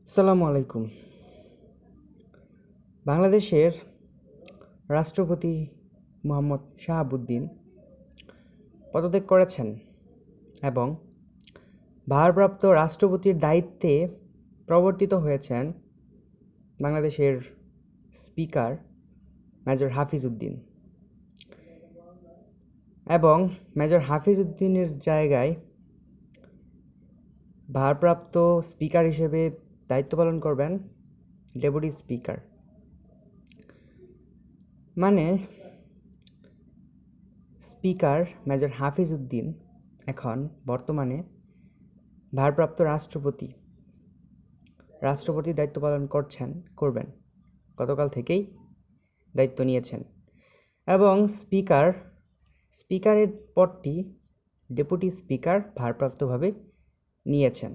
আসসালামু আলাইকুম। বাংলাদেশের রাষ্ট্রপতি মোহাম্মদ শাহাবুদ্দিন পদত্যাগ করেছেন এবং ভারপ্রাপ্ত রাষ্ট্রপতির দায়িত্বে প্রবর্তিত হয়েছেন বাংলাদেশের স্পিকার মেজর হাফিজ উদ্দিন। এবং মেজর হাফিজ উদ্দিনের জায়গায় ভারপ্রাপ্ত স্পিকার হিসেবে দায়িত্ব পালন করবেন ডেপুটি স্পিকার। মানে স্পিকার মেজর হাফিজ উদ্দিন এখন বর্তমানে ভারপ্রাপ্ত রাষ্ট্রপতির দায়িত্ব পালন করবেন। গতকাল থেকেই দায়িত্ব নিয়েছেন এবং স্পিকারের পদটি ডেপুটি স্পিকার ভারপ্রাপ্তভাবে নিয়েছেন।